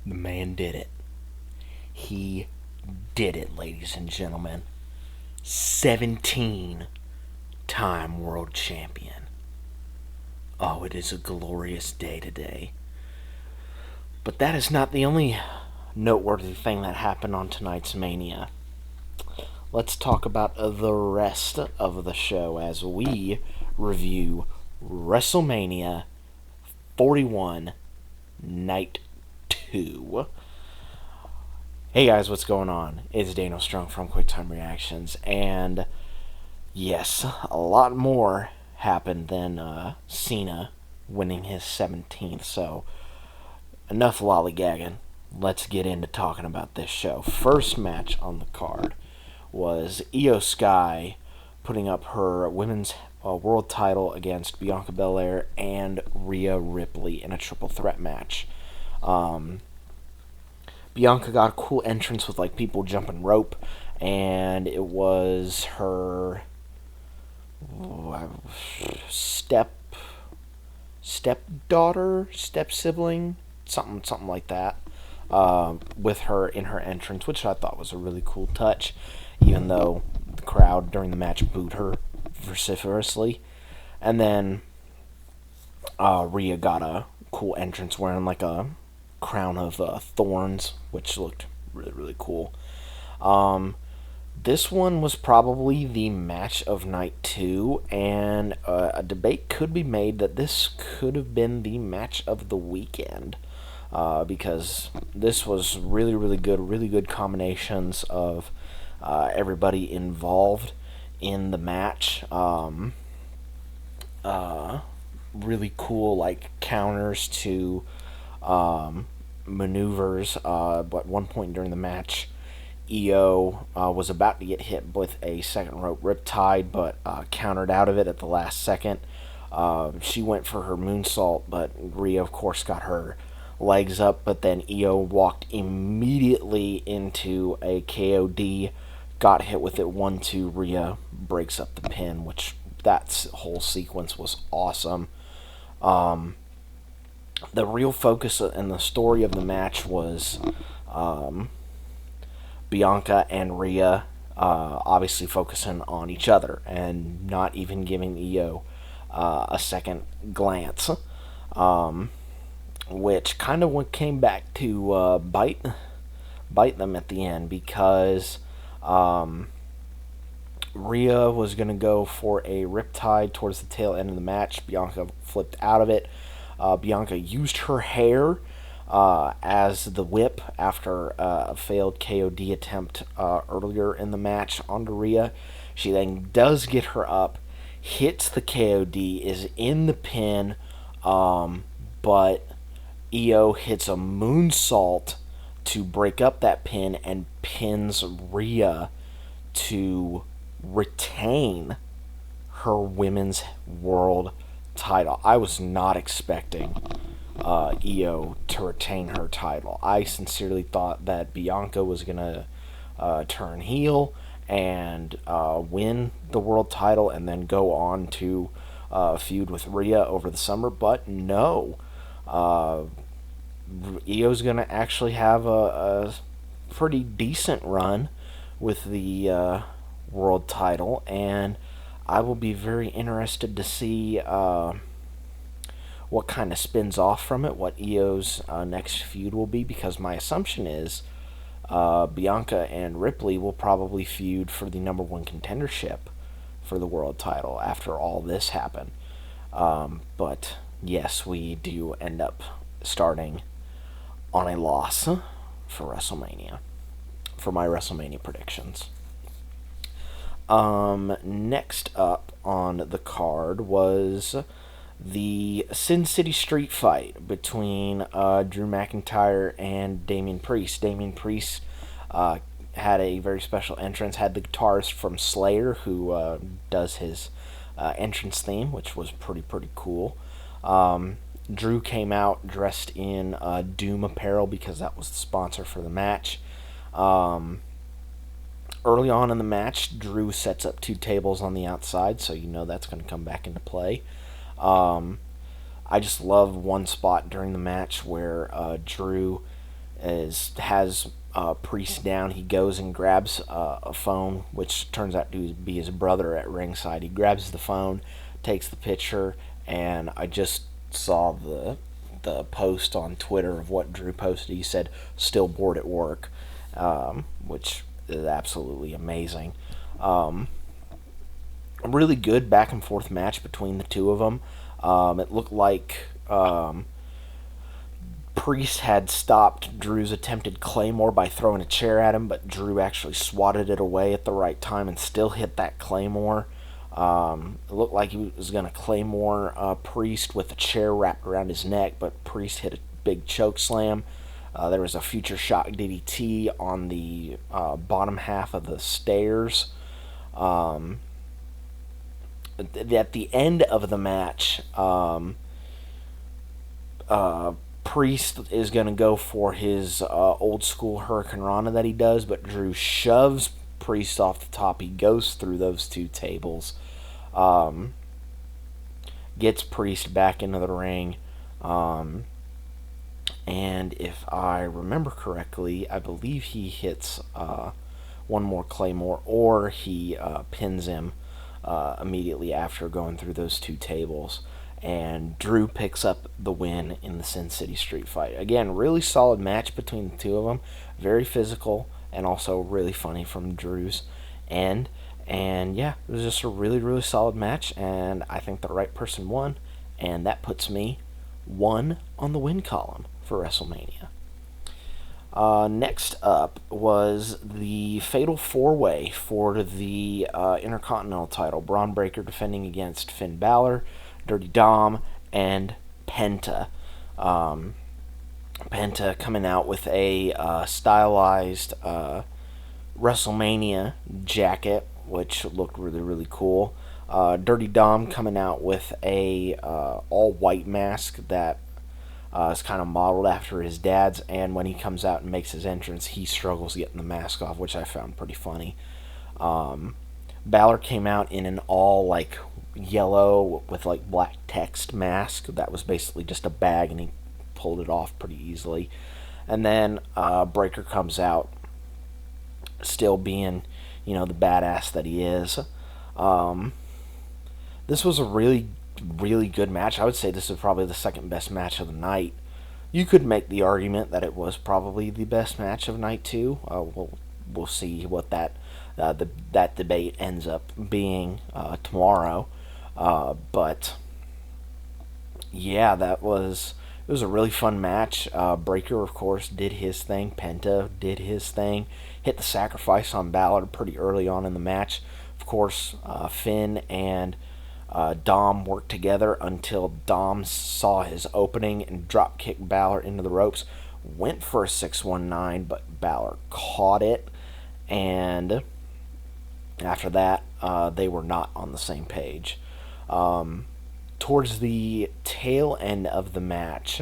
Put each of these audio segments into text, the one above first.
The man did it. He did it, ladies and gentlemen. 17-time world champion. Oh, it is a glorious day today. But that is not the only noteworthy thing that happened on tonight's Mania. Let's talk about the rest of the show as we review Wrestlemania 41 Night 2. Hey guys, what's going on? It's Daniel Strong from QuickTime Reactions, and yes, a lot more happened than Cena winning his 17th, so enough lollygagging. Let's get into talking about this show. First match on the card was iyosky putting up her women's world title against biancabelair and rhearipley in a triple threat match. Bianca got a cool entrance with like people jumping rope, and it was her stepdaughter, step sibling, something like that, with her in her entrance, which I thought was a really cool touch, even though the crowd during the match booed her vociferously. And then Rhea got a cool entrance wearing like a crown of thorns, which looked really, really cool. This one was probably the match of night 2, and a debate could be made that this could have been the match of the weekend, because this was really, really good combinations of everybody involved in the match. Really cool like counters to maneuvers. But at one point during the match, Io was about to get hit with a second rope riptide, but countered out of it at the last second. She went for her moonsault, but Rhea, of course, got her legs up, but then Io walked immediately into a KOD, got hit with it 1-2. Rhea breaks up the pin, which that whole sequence was awesome. The real focus and the story of the match was Bianca and Rhea obviously focusing on each other and not even giving Io a second glance, which kind of came back to bite them at the end, because Rhea was going to go for a riptide towards the tail end of the match. Bianca flipped out of it. Bianca used her hair as the whip after a failed KOD attempt earlier in the match onto Rhea. She then does get her up, hits the KOD, is in the pin, but Io hits a moonsault to break up that pin and pins Rhea to retain her women's world title. I was not expecting Io to retain her title. I sincerely thought that Bianca was going to turn heel and win the world title and then go on to feud with Rhea over the summer, but no. Io's going to actually have a pretty decent run with the world title, and I will be very interested to see what kind of spins off from it, what Io's next feud will be, because my assumption is Bianca and Ripley will probably feud for the number one contendership for the world title after all this happened. But yes, we do end up starting on a loss for WrestleMania, for my WrestleMania predictions. Next up on the card was the Sin City Street fight between Drew McIntyre and Damian Priest. Damian Priest had a very special entrance, had the guitarist from Slayer who does his entrance theme, which was pretty cool. Drew came out dressed in Doom apparel because that was the sponsor for the match. Early on in the match, Drew sets up 2 tables on the outside, so you know that's going to come back into play. I just love one spot during the match where Drew has Priest down. He goes and grabs a phone, which turns out to be his brother at ringside. He grabs the phone, takes the picture, and I just saw the post on Twitter of what Drew posted. He said, "Still bored at work," which is absolutely amazing. A really good back and forth match between the two of them. It looked like Priest had stopped Drew's attempted Claymore by throwing a chair at him, but Drew actually swatted it away at the right time and still hit that Claymore. It looked like he was going to Claymore Priest with a chair wrapped around his neck, but Priest hit a big choke slam. There was a future shock DDT on the bottom half of the stairs. At the end of the match, Priest is going to go for his old school Hurricane Rana that he does, but Drew shoves Priest off the top. He goes through those two tables, gets Priest back into the ring, and if I remember correctly, I believe he hits one more Claymore, or he pins him immediately after going through those two tables. And Drew picks up the win in the Sin City Street Fight. Again, really solid match between the two of them. Very physical and also really funny from Drew's end. And yeah, it was just a really, really solid match. And I think the right person won. And that puts me 1 on the win column for WrestleMania. Next up was the Fatal 4-Way for the Intercontinental title. Braun Breaker defending against Finn Balor, Dirty Dom, and Penta. Penta coming out with a stylized WrestleMania jacket, which looked really, really cool. Dirty Dom coming out with a all-white mask that is kind of modeled after his dad's, and when he comes out and makes his entrance, he struggles getting the mask off, which I found pretty funny. Balor came out in an all like yellow with like black text mask that was basically just a bag, and he pulled it off pretty easily. And then Breaker comes out, still being, the badass that he is. This was a really, really good match. I would say this is probably the second best match of the night. You could make the argument that it was probably the best match of night 2. We'll see what that debate ends up being tomorrow. But yeah, it was a really fun match. Breaker, of course, did his thing. Penta did his thing. Hit the sacrifice on Balor pretty early on in the match. Of course, Finn and Dom worked together until Dom saw his opening and drop kicked Balor into the ropes. Went for a 619, but Balor caught it. And after that, they were not on the same page. Towards the tail end of the match,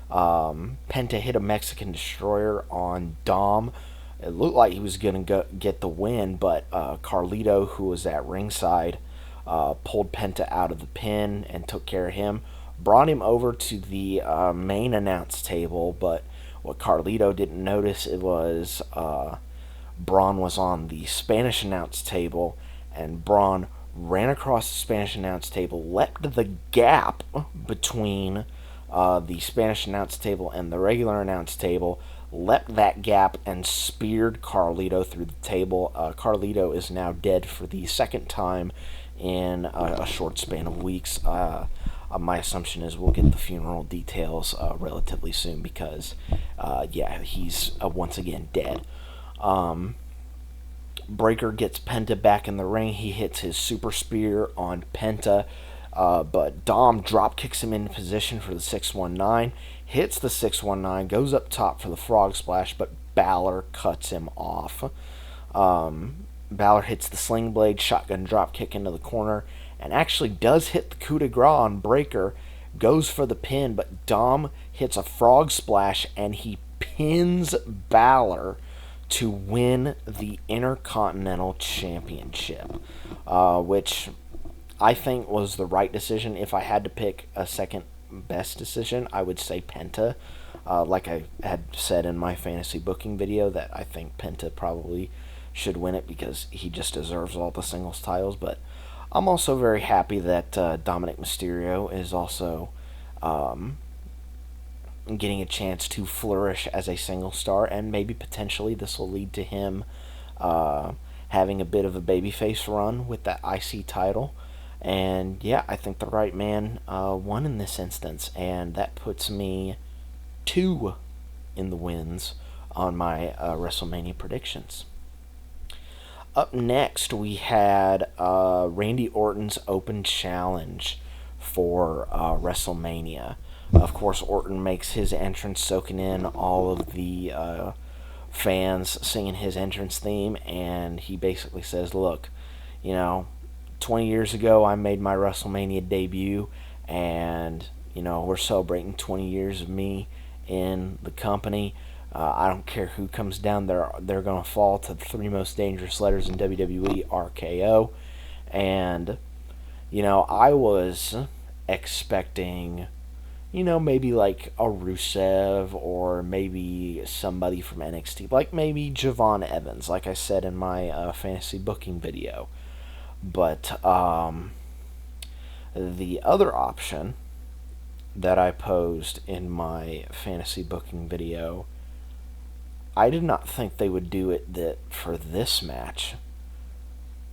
Penta hit a Mexican Destroyer on Dom. It looked like he was going to get the win, but Carlito, who was at ringside, pulled Penta out of the pin and took care of him. Brought him over to the main announce table, but what Carlito didn't notice it was Braun was on the Spanish announce table, and Braun ran across the Spanish announce table, leapt the gap between the Spanish announce table and the regular announce table, leapt that gap and speared Carlito through the table. Carlito is now dead for the second time in a short span of weeks. My assumption is we'll get the funeral details relatively soon because, he's once again dead. Breaker gets Penta back in the ring. He hits his super spear on Penta, but Dom drop kicks him into position for the 619, hits the 619, goes up top for the frog splash, but Balor cuts him off. Balor hits the sling blade, shotgun drop kick into the corner, and actually does hit the coup de grace on Breaker, goes for the pin, but Dom hits a frog splash and he pins Balor to win the Intercontinental Championship, which I think was the right decision. If I had to pick a second best decision, I would say Penta. Like I had said in my fantasy booking video, that I think Penta probably should win it because he just deserves all the singles titles. But I'm also very happy that Dominic Mysterio is also getting a chance to flourish as a single star, and maybe potentially this will lead to him having a bit of a babyface run with that IC title. And yeah, I think the right man won in this instance, and that puts me 2 in the wins on my WrestleMania predictions. Up next, we had Randy Orton's Open Challenge for WrestleMania. Of course, Orton makes his entrance, soaking in all of the fans singing his entrance theme, and he basically says, look, 20 years ago I made my WrestleMania debut, and, we're celebrating 20 years of me in the company. I don't care who comes down there, they're going to fall to the 3 most dangerous letters in WWE, RKO. And, I was expecting, maybe like a Rusev or maybe somebody from NXT, like maybe Javon Evans, like I said in my fantasy booking video. But the other option that I posed in my fantasy booking video, I did not think they would do it for this match,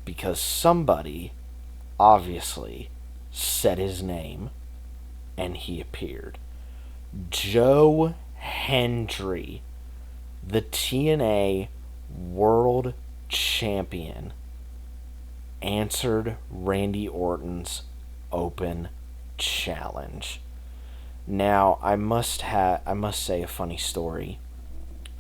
because somebody obviously said his name and he appeared. Joe Hendry, the TNA World Champion, answered Randy Orton's Open Challenge. Now, I must say a funny story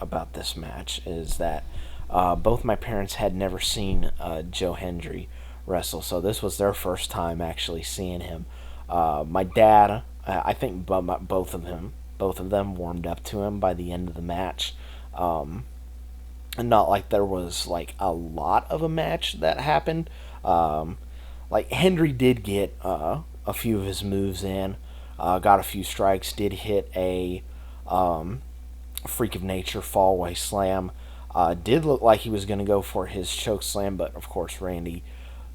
about this match is that both my parents had never seen Joe Hendry wrestle, so this was their first time actually seeing him. My dad, I think both of them warmed up to him by the end of the match. And not like there was like a lot of a match that happened. Like Hendry did get a few of his moves in, got a few strikes, did hit a freak of nature fallaway slam. Did look like he was going to go for his choke slam, but of course Randy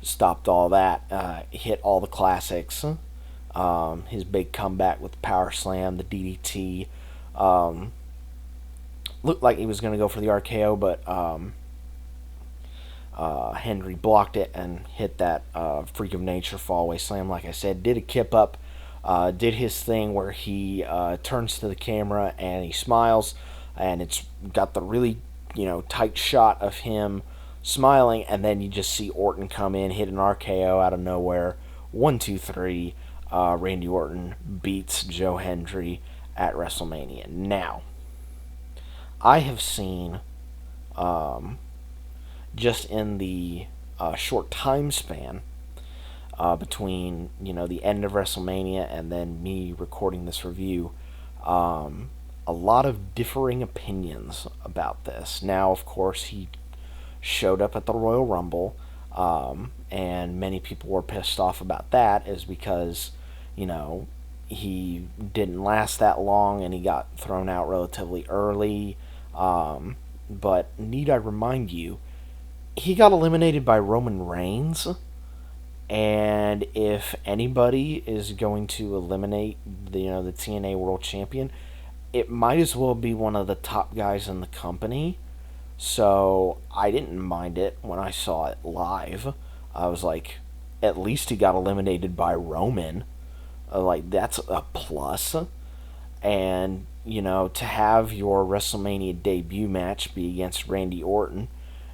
stopped all that. Hit all the classics. His big comeback with the power slam, the DDT. Looked like he was going to go for the RKO, but Hendry blocked it and hit that freak of nature fallaway slam. Like I said, did a kip up, did his thing where he turns to the camera and he smiles, and it's got the really tight shot of him smiling, and then you just see Orton come in, hit an RKO out of nowhere. 1, 2, 3. Randy Orton beats Joe Hendry at WrestleMania. Now, I have seen, just in the short time span between the end of WrestleMania and then me recording this review, a lot of differing opinions about this. Now, of course, he showed up at the Royal Rumble, and many people were pissed off about that, is because he didn't last that long and he got thrown out relatively early. But need I remind you, he got eliminated by Roman Reigns, and if anybody is going to eliminate the TNA World Champion, it might as well be one of the top guys in the company. So I didn't mind it when I saw it live. I was like, at least he got eliminated by Roman. Like, that's a plus. And, to have your WrestleMania debut match be against Randy Orton,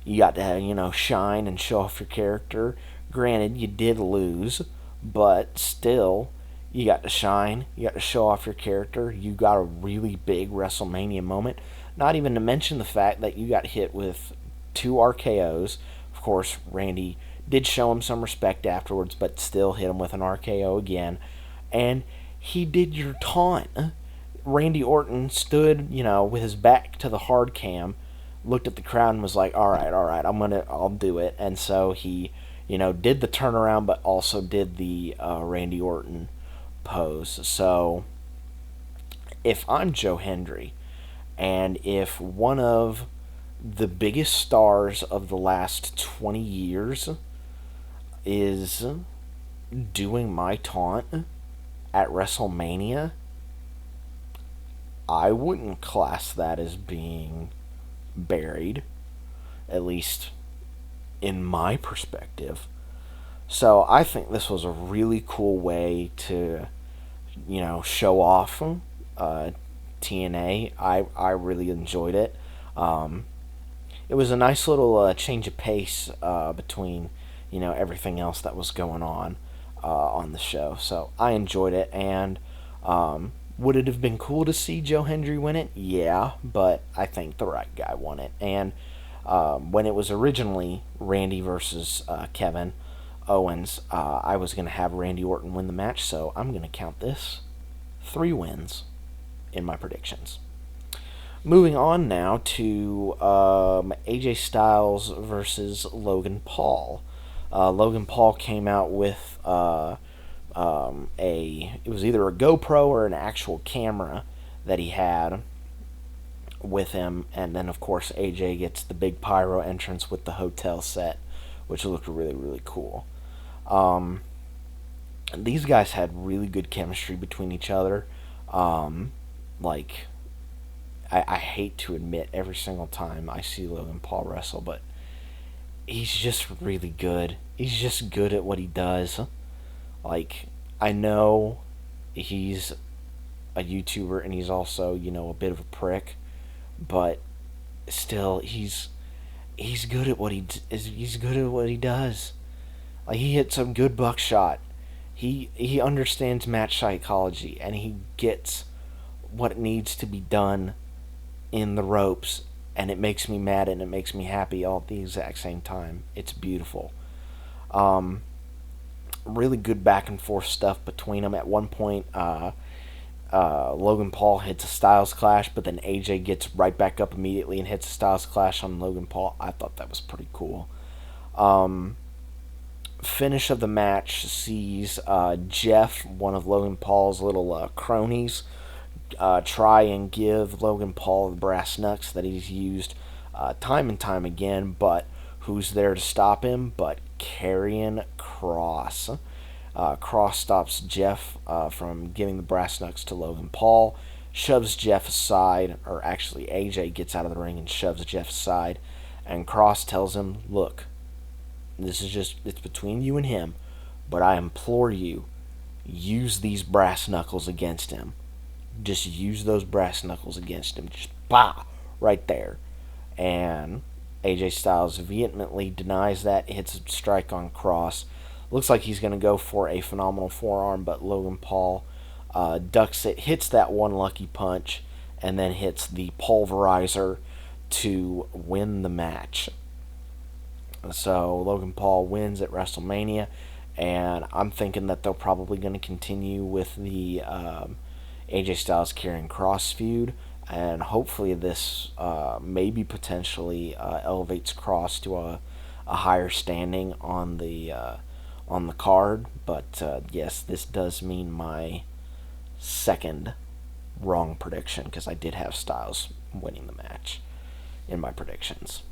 you got to, shine and show off your character. Granted, you did lose, but still, you got to shine. You got to show off your character. You got a really big WrestleMania moment. Not even to mention the fact that you got hit with 2 RKOs. Of course, Randy did show him some respect afterwards, but still hit him with an RKO again. And he did your taunt. Randy Orton stood, with his back to the hard cam, looked at the crowd and was like, all right, I'll do it. And so he, did the turnaround, but also did the Randy Orton pose. So if I'm Joe Hendry, and if one of the biggest stars of the last 20 years is doing my taunt at WrestleMania, I wouldn't class that as being buried, at least in my perspective. So I think this was a really cool way to, show off TNA. I really enjoyed it. It was a nice little change of pace between, everything else that was going on the show. So I enjoyed it, and would it have been cool to see Joe Hendry win it? Yeah, but I think the right guy won it. And when it was originally Randy versus Kevin Owens, I was going to have Randy Orton win the match, so I'm going to count this 3 wins in my predictions. Moving on now to AJ Styles versus Logan Paul. Logan Paul came out with it was either a GoPro or an actual camera that he had with him, and then of course AJ gets the big pyro entrance with the hotel set, which looked really, really cool. These guys had really good chemistry between each other. I hate to admit every single time I see Logan Paul wrestle, but he's just really good. He's just good at what he does. I know he's a YouTuber and he's also, a bit of a prick, but still, he's good at what he's good at what he does. He hits some good buckshot. He understands match psychology, and he gets what needs to be done in the ropes, and it makes me mad and it makes me happy all at the exact same time. It's beautiful. Really good back and forth stuff between them. At one point, Logan Paul hits a Styles Clash, but then AJ gets right back up immediately and hits a Styles Clash on Logan Paul. I thought that was pretty cool. Finish of the match sees Jeff, one of Logan Paul's little cronies, try and give Logan Paul the brass knucks that he's used time and time again, but who's there to stop him but Karrion Kross. Kross stops Jeff from giving the brass knucks to Logan Paul, shoves Jeff aside, or actually AJ gets out of the ring and shoves Jeff aside, and Kross tells him, look, it's between you and him, but I implore you, use these brass knuckles against him. Just use those brass knuckles against him. Just bah, right there. And AJ Styles vehemently denies that, hits a strike on Kross. Looks like he's going to go for a phenomenal forearm, but Logan Paul ducks it, hits that one lucky punch, and then hits the pulverizer to win the match. So Logan Paul wins at WrestleMania, and I'm thinking that they're probably going to continue with the AJ Styles Karrion Kross feud, and hopefully this maybe potentially elevates Kross to a higher standing on the card. But yes, this does mean my second wrong prediction, because I did have Styles winning the match in my predictions.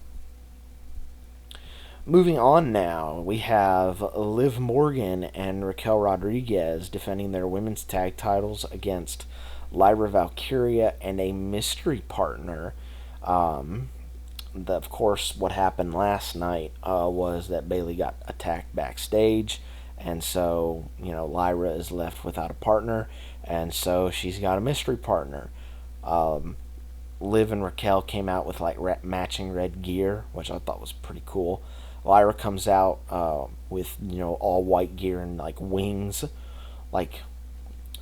Moving on now, we have Liv Morgan and Raquel Rodriguez defending their women's tag titles against Lyra Valkyria and a mystery partner. Of course, what happened last night was that Bayley got attacked backstage, and so, Lyra is left without a partner, and so she's got a mystery partner. Liv and Raquel came out with matching red gear, which I thought was pretty cool. Lyra comes out with, all white gear and wings, a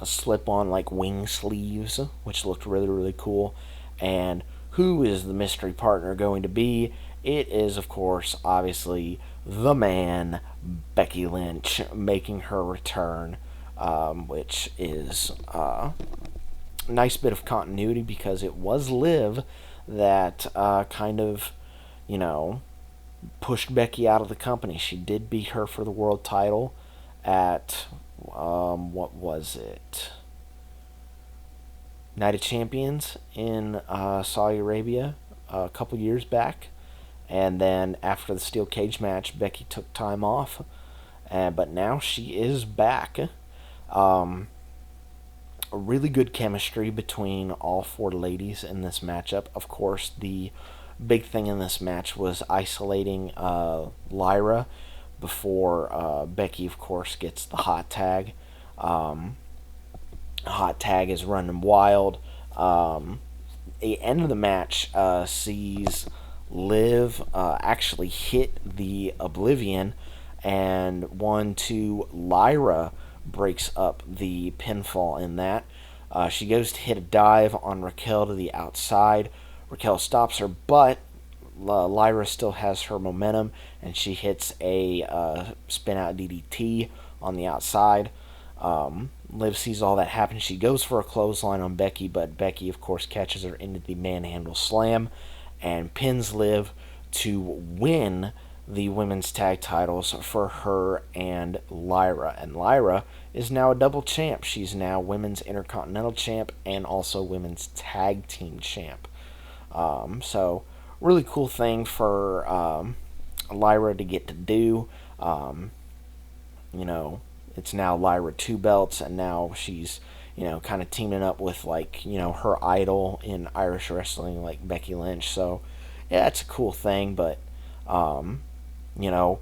slip-on wing sleeves, which looked really, really cool. And who is the mystery partner going to be? It is, of course, obviously the man, Becky Lynch, making her return, which is a nice bit of continuity, because it was Liv that kind of, pushed Becky out of the company. She did beat her for the world title at, what was it? Night of Champions in Saudi Arabia a couple years back. And then after the steel cage match, Becky took time off. But now she is back. Um, a really good chemistry between all four ladies in this matchup. Of course, the big thing in this match was isolating Lyra before Becky, of course, gets the hot tag. Um, hot tag is running wild. The end of the match sees Liv actually hit the Oblivion, and 1-2 Lyra breaks up the pinfall in that. She goes to hit a dive on Raquel to the outside. Raquel stops her, but Lyra still has her momentum, and she hits a spin out DDT on the outside. Liv sees all that happen. She goes for a clothesline on Becky, but Becky, of course, catches her into the manhandle slam and pins Liv to win the women's tag titles for her and Lyra. And Lyra is now a double champ. She's now women's intercontinental champ and also women's tag team champ. So, really cool thing for Lyra to get to do. You know, it's now Lyra 2 belts, and now she's, kind of teaming up with, her idol in Irish wrestling, like Becky Lynch. So, yeah, it's a cool thing, but,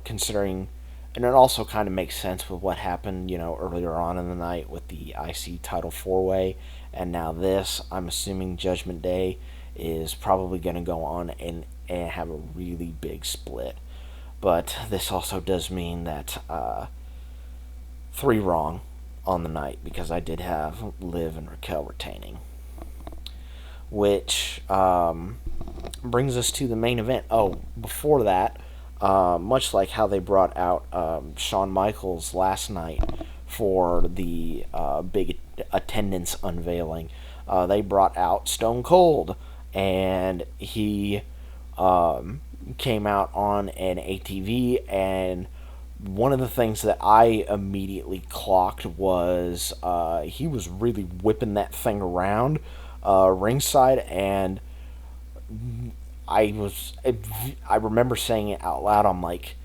considering, and it also kind of makes sense with what happened, earlier on in the night with the IC title 4-way, and now this. I'm assuming Judgment Day is probably going to go on and have a really big split. But this also does mean that 3 wrong on the night, because I did have Liv and Raquel retaining. Which brings us to the main event. Oh, before that, much like how they brought out Shawn Michaels last night for the big attendance unveiling, they brought out Stone Cold, and he came out on an ATV, and one of the things that I immediately clocked was he was really whipping that thing around ringside, and I remember saying it out loud. I'm like,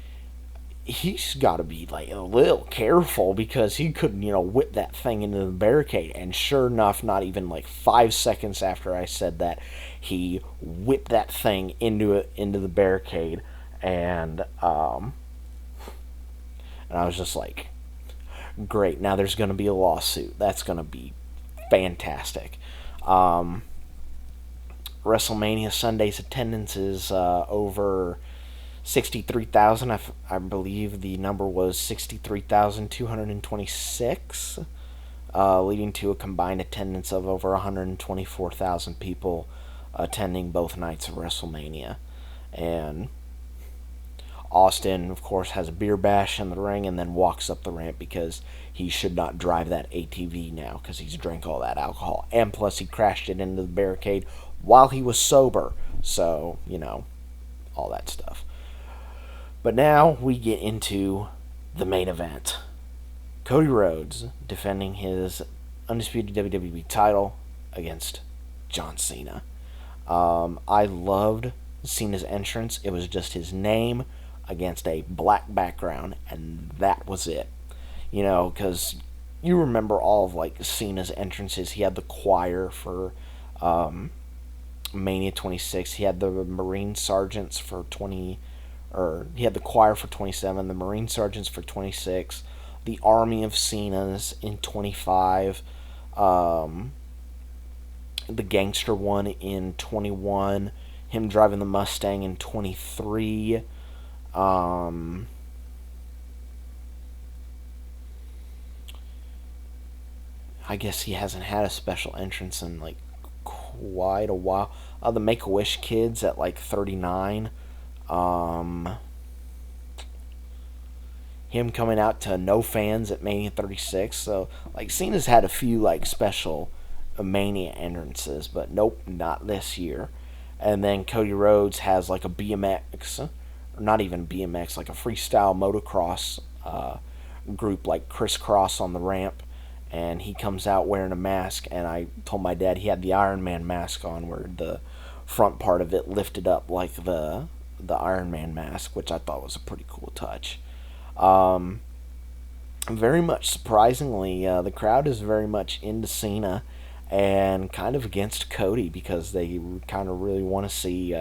he's got to be like a little careful, because he could, whip that thing into the barricade. And sure enough, not even like 5 seconds after I said that, he whipped that thing into the barricade, and I was just like, great. Now there's going to be a lawsuit. That's going to be fantastic. WrestleMania Sunday's attendance is over 63,000. I believe the number was 63,226, leading to a combined attendance of over 124,000 people attending both nights of WrestleMania. And Austin, of course, has a beer bash in the ring and then walks up the ramp, because he should not drive that ATV now, because he's drank all that alcohol. And plus, he crashed it into the barricade while he was sober. So, all that stuff. But now we get into the main event. Cody Rhodes defending his undisputed WWE title against John Cena. I loved Cena's entrance. It was just his name against a black background, and that was it. Because you remember all of Cena's entrances. He had the choir for Mania 26. He had the Marine Sergeants for 20, or he had the choir for 27, the Marine Sergeants for 26, the Army of Cenas in 25, the Gangster one in 21, him driving the Mustang in 23. I guess he hasn't had a special entrance in quite a while. The Make-A-Wish kids at 39. Him coming out to no fans at Mania 36. So Cena's had a few special Mania entrances, but nope, not this year. And then Cody Rhodes has a BMX, or not even BMX, a freestyle motocross group, Crisscross on the ramp. and he comes out wearing a mask, and I told my dad he had the Iron Man mask on, where the front part of it lifted up like the Iron Man mask, which I thought was a pretty cool touch. Very much surprisingly, the crowd is very much into Cena and kind of against Cody, because they kind of really want to see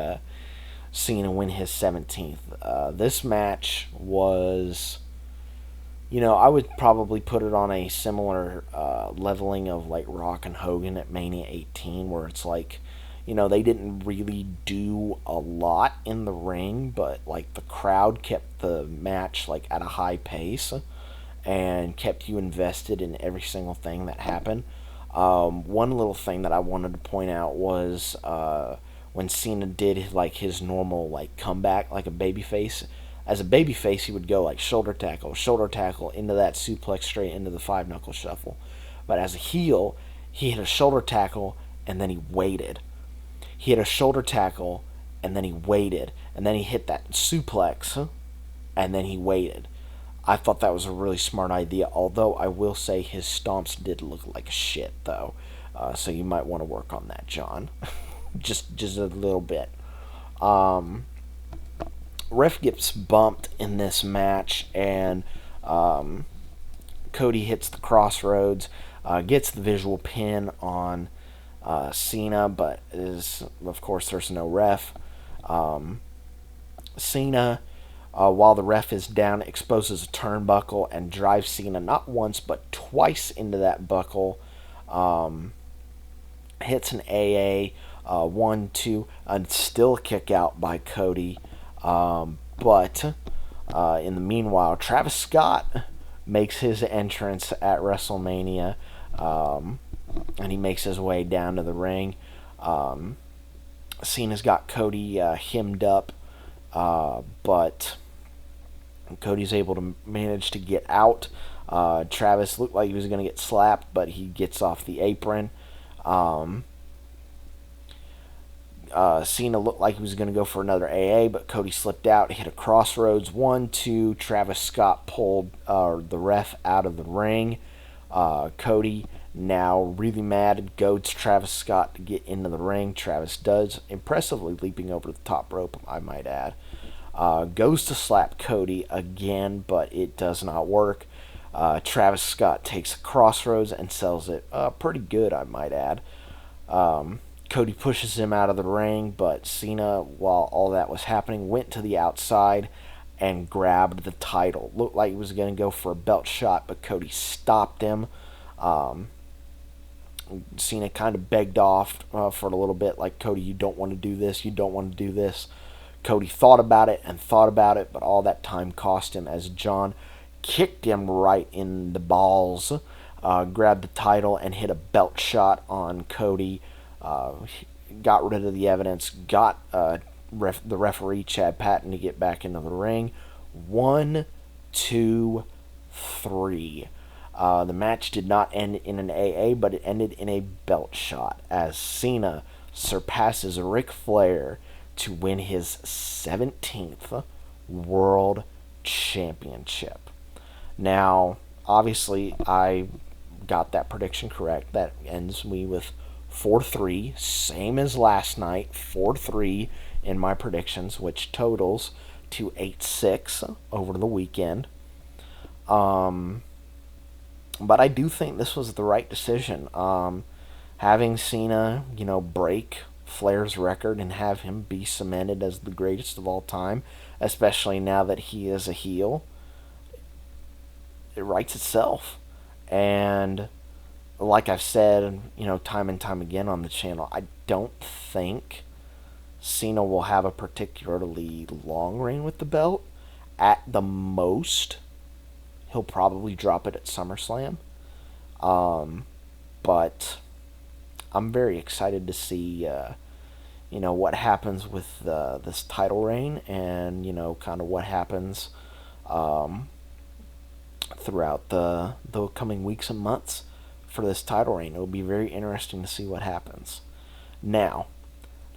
Cena win his 17th. This match was, I would probably put it on a similar leveling of like Rock and Hogan at Mania 18, where it's like, they didn't really do a lot in the ring, but like the crowd kept the match like at a high pace and kept you invested in every single thing that happened. One little thing that I wanted to point out was when Cena did like his normal like comeback like a babyface. As a babyface, he would go like shoulder tackle into that suplex straight into the 5-knuckle shuffle. But as a heel, he hit a shoulder tackle and then he waited. He hit a shoulder tackle and then he waited, and then he hit that suplex and then he waited. I thought that was a really smart idea, although I will say his stomps did look like shit, though. So you might want to work on that, John. just a little bit. Ref gets bumped in this match, and Cody hits the crossroads, gets the visual pin on Cena, but of course there's no ref. Cena, while the ref is down, exposes a turnbuckle and drives Cena not once but twice into that buckle. Hits an AA, 1, 2, and still a kick out by Cody. But in the meanwhile, Travis Scott makes his entrance at WrestleMania, and he makes his way down to the ring. Cena's got Cody hemmed up, but Cody's able to manage to get out. Travis looked like he was going to get slapped, but he gets off the apron. Cena looked like he was going to go for another AA, but Cody slipped out, hit a crossroads, 1, 2. Travis Scott pulled the ref out of the ring. Cody, now really mad, goads Travis Scott to get into the ring. Travis does, impressively leaping over the top rope, I might add. Goes to slap Cody again, but it does not work. Travis Scott takes a crossroads and sells it pretty good, I might add. Cody pushes him out of the ring, but Cena, while all that was happening, went to the outside and grabbed the title. Looked like he was going to go for a belt shot, but Cody stopped him. Cena kind of begged off for a little bit, like, Cody, you don't want to do this, you don't want to do this. Cody thought about it, but all that time cost him as John kicked him right in the balls, grabbed the title, and hit a belt shot on Cody. Got rid of the evidence, got the referee, Chad Patton, to get back into the ring. 1, 2, 3. The match did not end in an AA, but it ended in a belt shot as Cena surpasses Ric Flair to win his 17th World Championship. Now, obviously, I got that prediction correct. That ends me with 4-3, same as last night, 4-3 in my predictions, which totals to 8-6 over the weekend. But I do think this was the right decision. Having Cena, break Flair's record and have him be cemented as the greatest of all time, especially now that he is a heel, it writes itself. And like I've said, time and time again on the channel, I don't think Cena will have a particularly long reign with the belt. At the most, he'll probably drop it at SummerSlam. But I'm very excited to see, what happens with this title reign, and, kind of what happens throughout the coming weeks and months for this title reign. It will be very interesting to see what happens. Now,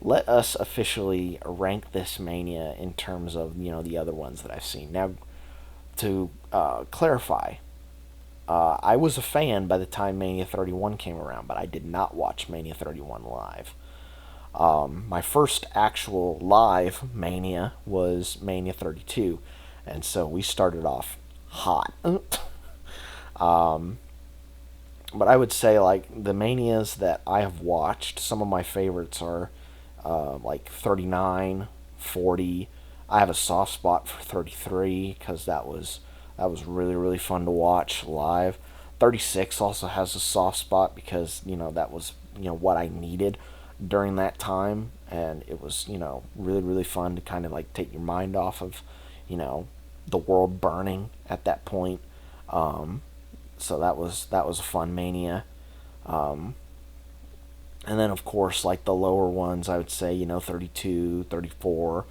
let us officially rank this Mania in terms of, the other ones that I've seen. Now, to clarify, I was a fan by the time Mania 31 came around, but I did not watch Mania 31 live. My first actual live Mania was Mania 32, and so we started off hot. But I would say, like, the Manias that I have watched, some of my favorites are like 39, 40. I have a soft spot for 33 because that was really, really fun to watch live. 36 also has a soft spot because, that was, what I needed during that time, and it was, really, really fun to kind of like take your mind off of, the world burning at that point. So that was a fun Mania. And then, of course, like the lower ones, I would say, 32, 34.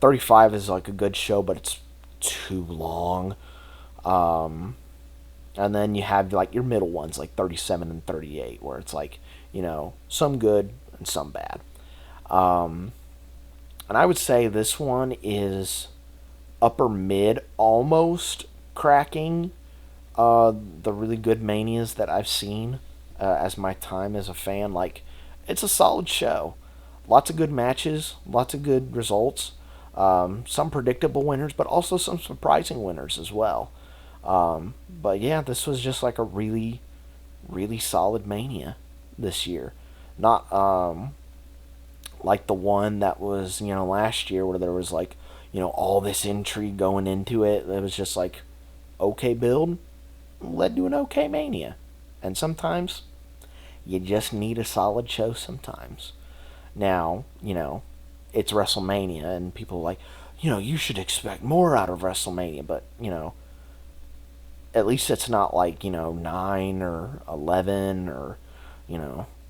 35 is like a good show, but it's too long. Um, and then you have like your middle ones, like 37 and 38, where it's like, some good and some bad. Um, and I would say this one is upper mid, almost cracking the really good Manias that I've seen as my time as a fan. Like, it's a solid show. Lots of good matches, lots of good results. Some predictable winners, but also some surprising winners as well. But yeah, this was just like a really, really solid Mania this year. Not like the one that was, last year where there was like, all this intrigue going into it. It was just like, okay build led to an okay Mania. And sometimes you just need a solid show sometimes. Now, it's WrestleMania and people are like, you should expect more out of WrestleMania, but, at least it's not like, 9 or 11 or,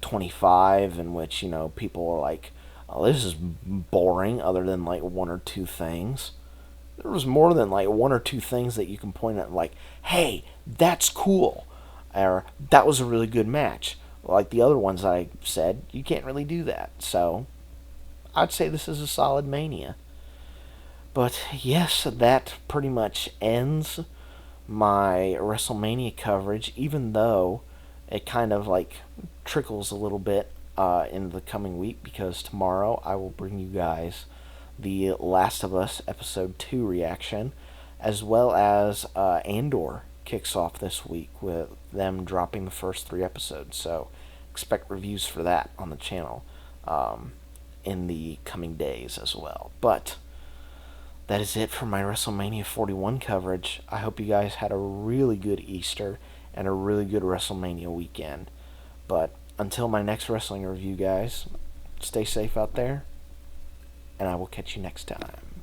25 in which, people are like, oh, this is boring other than like one or two things. There was more than like one or two things that you can point at like, hey, that's cool. Or that was a really good match. Like the other ones I said, you can't really do that. So I'd say this is a solid Mania. But yes, that pretty much ends my WrestleMania coverage, even though it kind of like trickles a little bit in the coming week, because tomorrow I will bring you guys the Last of Us Episode 2 reaction, as well as Andor kicks off this week with them dropping the first 3 episodes. So expect reviews for that on the channel in the coming days as well. But that is it for my WrestleMania 41 coverage. I hope you guys had a really good Easter and a really good WrestleMania weekend. But until my next wrestling review, guys, stay safe out there, and I will catch you next time.